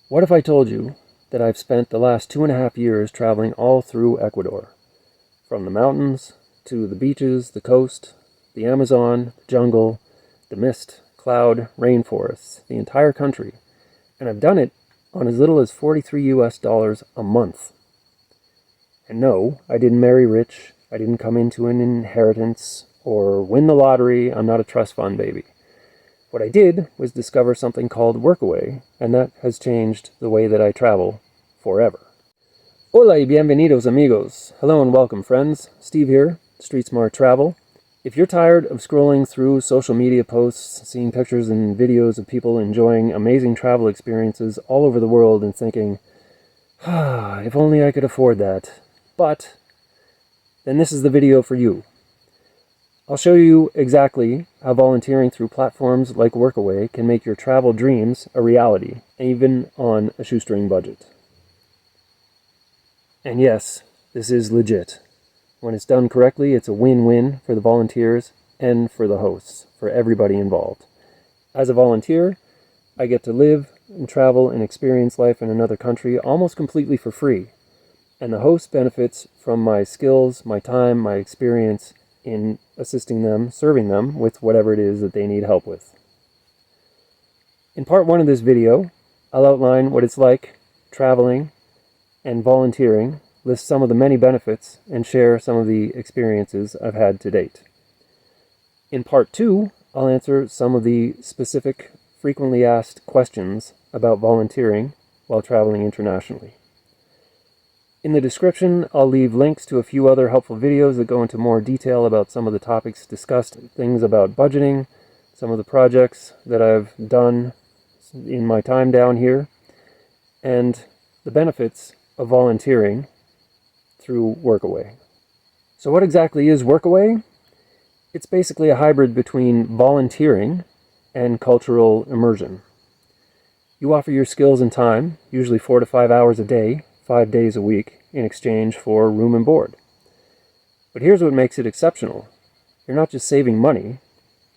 What if I told you that I've spent the last 2.5 years traveling all through Ecuador? From the mountains to the beaches, the coast, the Amazon, the jungle, the mist, cloud, rainforests, the entire country. And I've done it on as little as $43 a month. And no, I didn't marry rich, I didn't come into an inheritance or win the lottery, I'm not a trust fund baby. What I did was discover something called Workaway, and that has changed the way that I travel forever. Hola y bienvenidos amigos. Hello and welcome friends. Steve here, Street Smart Travel. If you're tired of scrolling through social media posts, seeing pictures and videos of people enjoying amazing travel experiences all over the world and thinking, if only I could afford that, then this is the video for you. I'll show you exactly how volunteering through platforms like Workaway can make your travel dreams a reality, even on a shoestring budget. And yes, this is legit. When it's done correctly, it's a win-win for the volunteers and for the hosts, for everybody involved. As a volunteer, I get to live and travel and experience life in another country almost completely for free. And the host benefits from my skills, my time, my experience in assisting them, serving them with whatever it is that they need help with. In part one of this video, I'll outline what it's like traveling and volunteering, list some of the many benefits, and share some of the experiences I've had to date. In part two, I'll answer some of the specific, frequently asked questions about volunteering while traveling internationally. In the description, I'll leave links to a few other helpful videos that go into more detail about some of the topics discussed, things about budgeting, some of the projects that I've done in my time down here, and the benefits of volunteering through Workaway. So what exactly is Workaway? It's basically a hybrid between volunteering and cultural immersion. You offer your skills and time, usually 4 to 5 hours a day, 5 days a week, in exchange for room and board. But here's what makes it exceptional. You're not just saving money,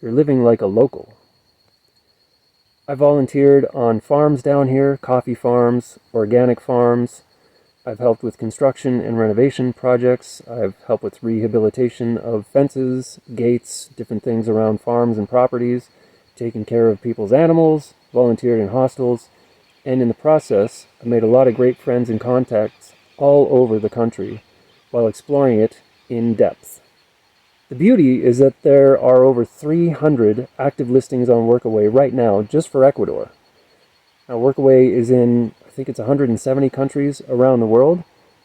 you're living like a local. I volunteered on farms down here, coffee farms, organic farms. I've helped with construction and renovation projects. I've helped with rehabilitation of fences, gates, different things around farms and properties, taken care of people's animals, volunteered in hostels, and in the process, I made a lot of great friends and contacts all over the country while exploring it in depth. The beauty is that there are over 300 active listings on Workaway right now just for Ecuador. Now Workaway is in, I think it's 170 countries around the world.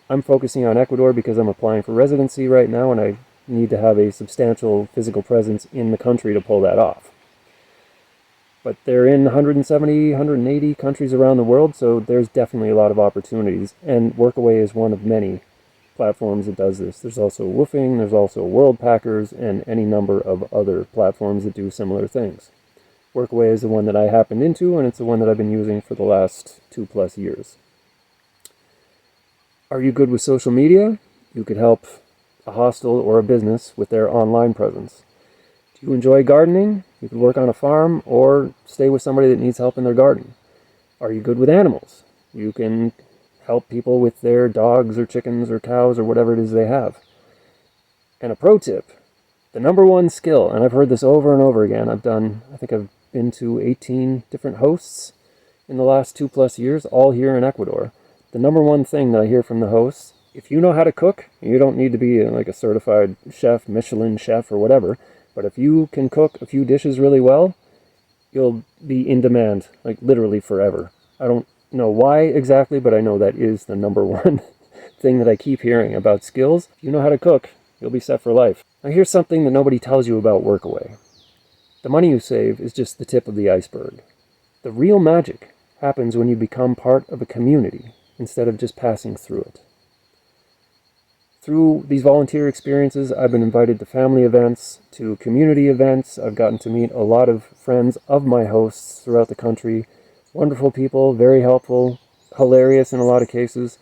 I'm focusing on Ecuador because I'm applying for residency right now and I need to have a substantial physical presence in the country to pull that off. But they're in 170, 180 countries around the world, so there's definitely a lot of opportunities. And Workaway is one of many platforms that does this. There's also Woofing, there's also Worldpackers, and any number of other platforms that do similar things. Workaway is the one that I happened into, and it's the one that I've been using for the last 2+ years. Are you good with social media? You could help a hostel or a business with their online presence. Do you enjoy gardening? You could work on a farm or stay with somebody that needs help in their garden. Are you good with animals? You can help people with their dogs or chickens or cows or whatever it is they have. And a pro tip, the number one skill, and I've heard this over and over again, I think I've been to 18 different hosts in the last 2+ years, all here in Ecuador. The number one thing that I hear from the hosts, if you know how to cook, you don't need to be like a certified chef, Michelin chef or whatever, but if you can cook a few dishes really well, you'll be in demand, like literally forever. I don't know why exactly, but I know that is the number one thing that I keep hearing about skills. If you know how to cook, you'll be set for life. Now here's something that nobody tells you about Workaway. The money you save is just the tip of the iceberg. The real magic happens when you become part of a community instead of just passing through it. Through these volunteer experiences, I've been invited to family events, to community events. I've gotten to meet a lot of friends of my hosts throughout the country. Wonderful people, very helpful, hilarious in a lot of cases.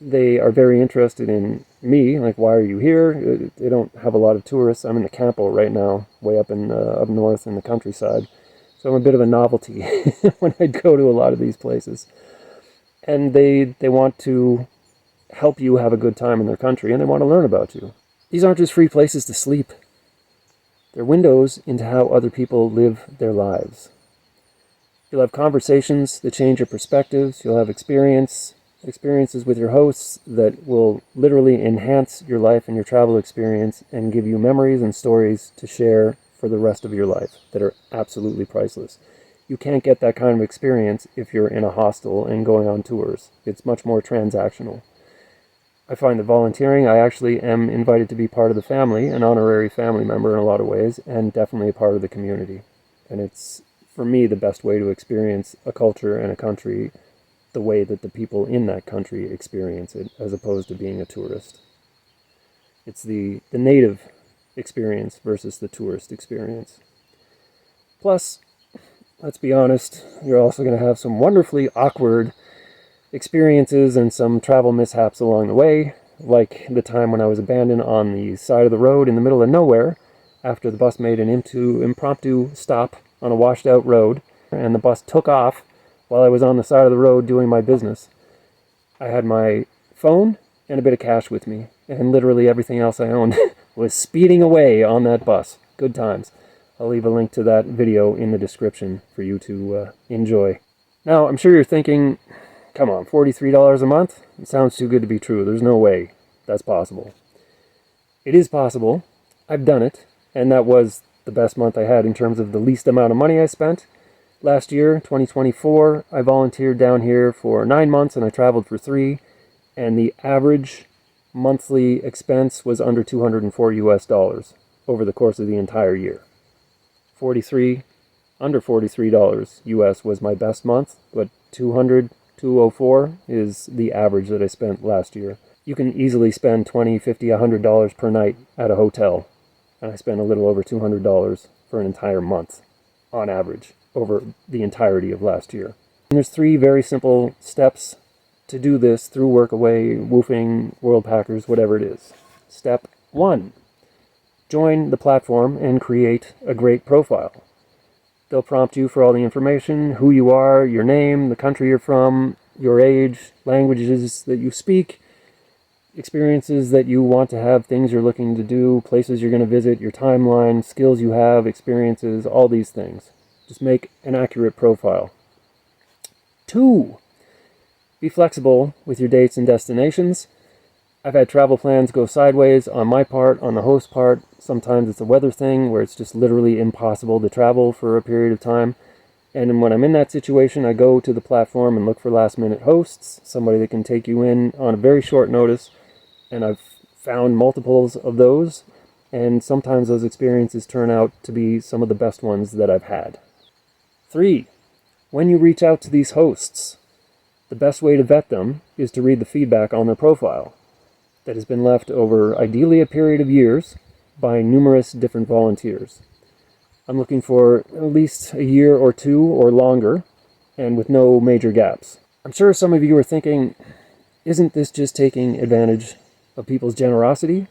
They are very interested in me, like, why are you here? They don't have a lot of tourists. I'm in the Campo right now, way up north in the countryside. So I'm a bit of a novelty when I go to a lot of these places. And they want to help you have a good time in their country, and they want to learn about you. These aren't just free places to sleep. They're windows into how other people live their lives. You'll have conversations that change your perspectives. You'll have experiences with your hosts that will literally enhance your life and your travel experience and give you memories and stories to share for the rest of your life that are absolutely priceless. You can't get that kind of experience if you're in a hostel and going on tours. It's much more transactional. I find that volunteering, I actually am invited to be part of the family, an honorary family member in a lot of ways, and definitely a part of the community. And it's, for me, the best way to experience a culture and a country the way that the people in that country experience it, as opposed to being a tourist. It's the native experience versus the tourist experience. Plus, let's be honest, you're also going to have some wonderfully awkward experiences and some travel mishaps along the way, like the time when I was abandoned on the side of the road in the middle of nowhere after the bus made an impromptu stop on a washed out road, and the bus took off while I was on the side of the road doing my business. I had my phone and a bit of cash with me, and literally everything else I owned was speeding away on that bus. Good times. I'll leave a link to that video in the description for you to enjoy. Now, I'm sure you're thinking, come on, $43 a month? It sounds too good to be true. There's no way that's possible. It is possible. I've done it, and that was the best month I had in terms of the least amount of money I spent. Last year, 2024, I volunteered down here for 9 months and I traveled for 3, and the average monthly expense was under $204 US over the course of the entire year. Under $43 US was my best month, but $204 is the average that I spent last year. You can easily spend $20, $50, $100 per night at a hotel, and I spent a little over $200 for an entire month on average over the entirety of last year. And there's 3 very simple steps to do this through Workaway, Woofing, Worldpackers, whatever it is. Step 1. Join the platform and create a great profile. They'll prompt you for all the information, who you are, your name, the country you're from, your age, languages that you speak, experiences that you want to have, things you're looking to do, places you're going to visit, your timeline, skills you have, experiences, all these things. Just make an accurate profile. 2. Be flexible with your dates and destinations. I've had travel plans go sideways on my part, on the host part. Sometimes it's a weather thing where it's just literally impossible to travel for a period of time. And when I'm in that situation, I go to the platform and look for last minute hosts, somebody that can take you in on a very short notice. And I've found multiples of those. And sometimes those experiences turn out to be some of the best ones that I've had. 3. When you reach out to these hosts, the best way to vet them is to read the feedback on their profile that has been left over ideally a period of years by numerous different volunteers. I'm looking for at least a year or 2 or longer, and with no major gaps. I'm sure some of you are thinking, isn't this just taking advantage of people's generosity?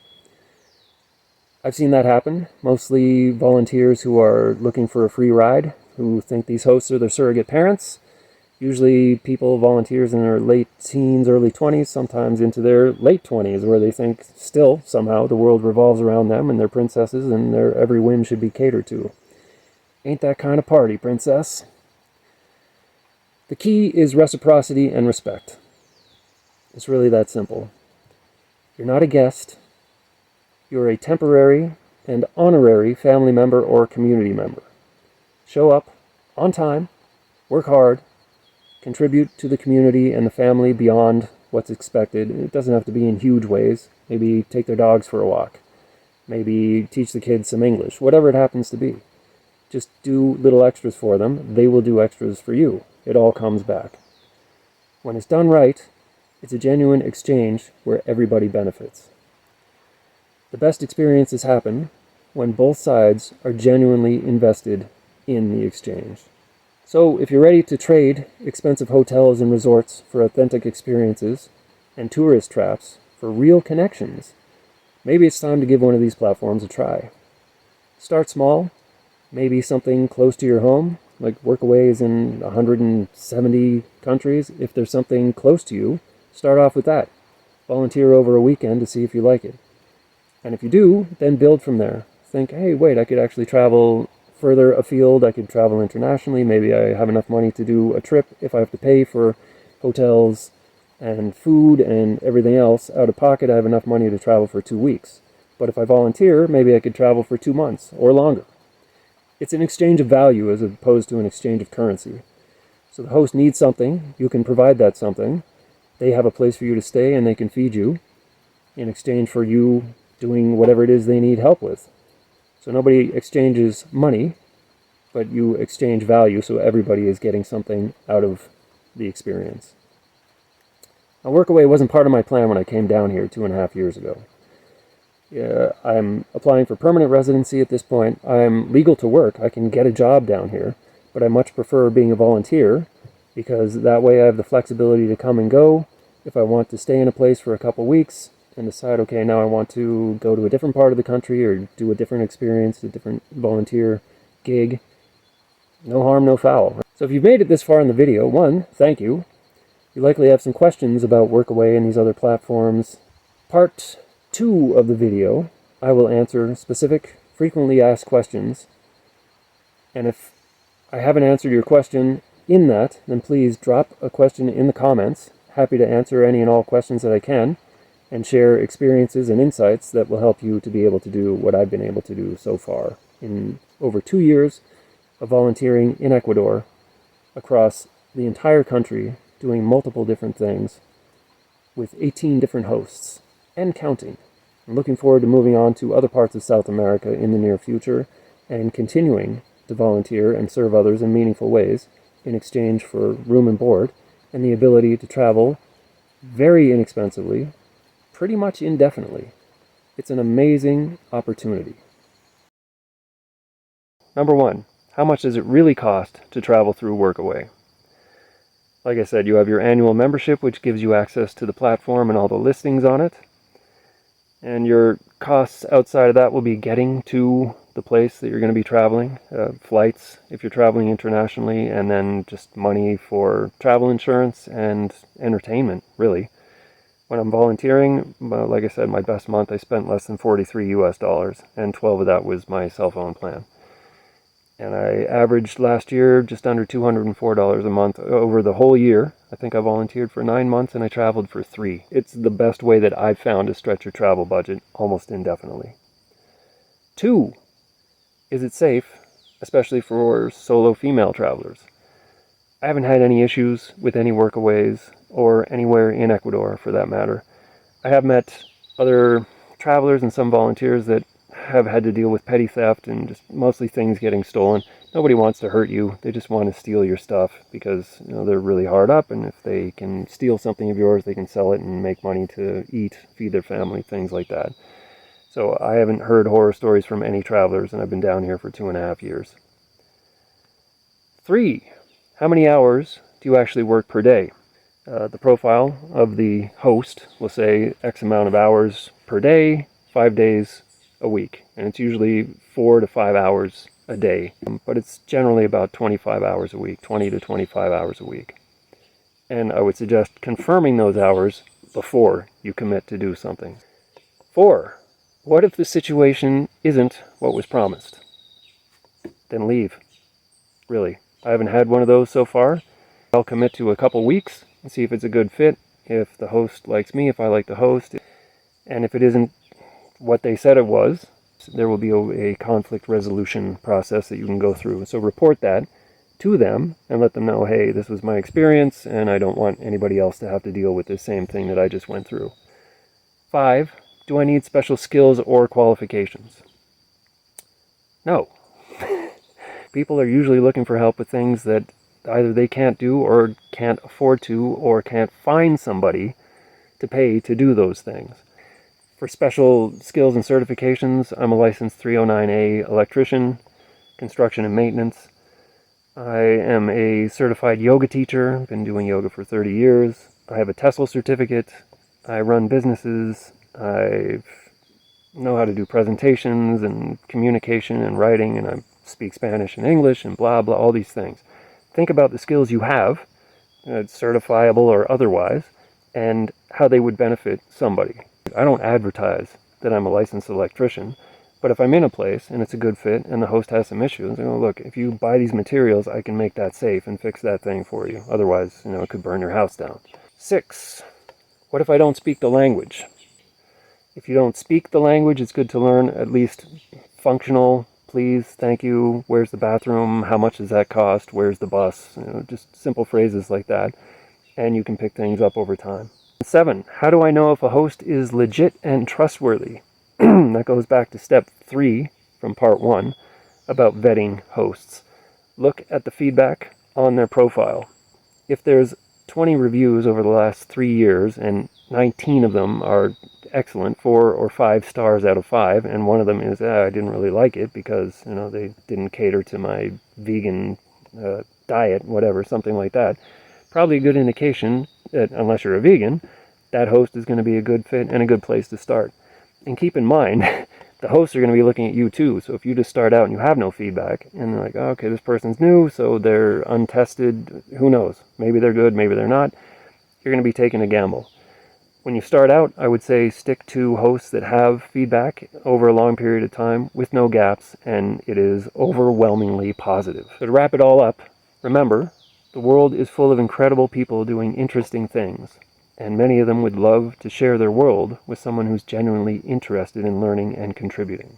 I've seen that happen, mostly volunteers who are looking for a free ride, who think these hosts are their surrogate parents. Usually people, volunteers in their late teens, early 20s, sometimes into their late 20s, where they think still, somehow, the world revolves around them and they're princesses and their every whim should be catered to. Ain't that kind of party, princess. The key is reciprocity and respect. It's really that simple. You're not a guest. You're a temporary and honorary family member or community member. Show up on time, work hard, contribute to the community and the family beyond what's expected. It doesn't have to be in huge ways. Maybe take their dogs for a walk. Maybe teach the kids some English. Whatever it happens to be. Just do little extras for them. They will do extras for you. It all comes back. When it's done right, it's a genuine exchange where everybody benefits. The best experiences happen when both sides are genuinely invested in the exchange. So if you're ready to trade expensive hotels and resorts for authentic experiences and tourist traps for real connections, maybe it's time to give one of these platforms a try. Start small, maybe something close to your home, like Workaway is in 170 countries. If there's something close to you, start off with that. Volunteer over a weekend to see if you like it. And if you do, then build from there. Think, hey, wait, I could actually travel further afield. I could travel internationally. Maybe I have enough money to do a trip. If I have to pay for hotels and food and everything else out of pocket, I have enough money to travel for 2 weeks. But if I volunteer, maybe I could travel for 2 months or longer. It's an exchange of value as opposed to an exchange of currency. So the host needs something, you can provide that something. They have a place for you to stay and they can feed you in exchange for you doing whatever it is they need help with. So nobody exchanges money, but you exchange value, so everybody is getting something out of the experience. Now, Workaway wasn't part of my plan when I came down here 2.5 years ago. I'm applying for permanent residency at this point. I'm legal to work. I can get a job down here, but I much prefer being a volunteer because that way I have the flexibility to come and go. If I want to stay in a place for a couple weeks and decide, okay, now I want to go to a different part of the country or do a different experience, a different volunteer gig, no harm, no foul. So if you've made it this far in the video, one, thank you. You likely have some questions about Workaway and these other platforms. Part 2 of the video, I will answer specific, frequently asked questions. And if I haven't answered your question in that, then please drop a question in the comments. Happy to answer any and all questions that I can and share experiences and insights that will help you to be able to do what I've been able to do so far in over 2 years of volunteering in Ecuador across the entire country, doing multiple different things with 18 different hosts and counting. I'm looking forward to moving on to other parts of South America in the near future and continuing to volunteer and serve others in meaningful ways in exchange for room and board and the ability to travel very inexpensively, pretty much indefinitely. It's an amazing opportunity. Number 1, how much does it really cost to travel through Workaway? Like I said, you have your annual membership, which gives you access to the platform and all the listings on it. And your costs outside of that will be getting to the place that you're going to be traveling, flights if you're traveling internationally, and then just money for travel insurance and entertainment, really. When I'm volunteering, like I said, my best month I spent less than $43 and 12 of that was my cell phone plan. And I averaged last year just under $204 a month over the whole year. I think I volunteered for 9 months and I traveled for 3. It's the best way that I've found to stretch your travel budget almost indefinitely. 2, is it safe, especially for solo female travelers? I haven't had any issues with any Workaways or anywhere in Ecuador for that matter. I have met other travelers and some volunteers that have had to deal with petty theft and just mostly things getting stolen. Nobody wants to hurt you. They just want to steal your stuff because they're really hard up, and if they can steal something of yours, they can sell it and make money to eat, feed their family, things like that. So I haven't heard horror stories from any travelers, and I've been down here for 2.5 years. 3, how many hours do you actually work per day? The profile of the host will say X amount of hours per day, 5 days a week, and it's usually 4 to 5 hours a day, but it's generally about 25 hours a week, 20 to 25 hours a week. And I would suggest confirming those hours before you commit to do something. 4, what if the situation isn't what was promised? Then leave. Really. I haven't had one of those so far. I'll commit to a couple weeks and see if it's a good fit, if the host likes me, if I like the host, and if it isn't what they said it was, there will be a conflict resolution process that you can go through. So report that to them and let them know, hey, this was my experience and I don't want anybody else to have to deal with the same thing that I just went through. 5, do I need special skills or qualifications? No. People are usually looking for help with things that either they can't do or can't afford to or can't find somebody to pay to do those things. For special skills and certifications, I'm a licensed 309A electrician, construction and maintenance. I am a certified yoga teacher. I've been doing yoga for 30 years. I have a TESOL certificate. I run businesses. I know how to do presentations and communication and writing, and I'm speak Spanish and English and blah, blah, all these things. Think about the skills you have, certifiable or otherwise, and how they would benefit somebody. I don't advertise that I'm a licensed electrician, but if I'm in a place and it's a good fit and the host has some issues, look, if you buy these materials, I can make that safe and fix that thing for you. Otherwise, it could burn your house down. 6, what if I don't speak the language? If you don't speak the language, it's good to learn at least functional, please, thank you, where's the bathroom, how much does that cost, where's the bus, just simple phrases like that, and you can pick things up over time. 7, how do I know if a host is legit and trustworthy? That goes back to step 3 from part 1 about vetting hosts. Look at the feedback on their profile. If there's 20 reviews over the last 3 years and 19 of them are excellent, 4 or 5 stars out of 5, and one of them is, I didn't really like it because, they didn't cater to my vegan diet, whatever, something like that. Probably a good indication that, unless you're a vegan, that host is going to be a good fit and a good place to start. And keep in mind, the hosts are going to be looking at you too. So if you just start out and you have no feedback, and they're like, oh, okay, this person's new, so they're untested, who knows? Maybe they're good, maybe they're not. You're going to be taking a gamble. When you start out, I would say stick to hosts that have feedback over a long period of time with no gaps, and it is overwhelmingly positive. So to wrap it all up, remember, the world is full of incredible people doing interesting things, and many of them would love to share their world with someone who's genuinely interested in learning and contributing.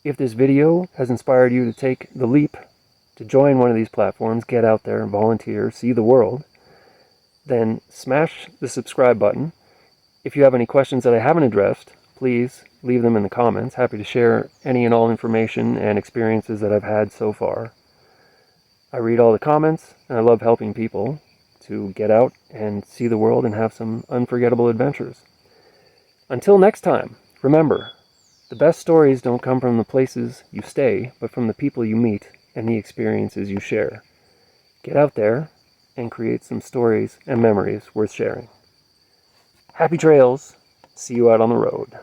If this video has inspired you to take the leap to join one of these platforms, get out there, volunteer, see the world, then smash the subscribe button. If you have any questions that I haven't addressed, please leave them in the comments. Happy to share any and all information and experiences that I've had so far. I read all the comments, and I love helping people to get out and see the world and have some unforgettable adventures. Until next time, remember, the best stories don't come from the places you stay, but from the people you meet and the experiences you share. Get out there and create some stories and memories worth sharing. Happy trails. See you out on the road.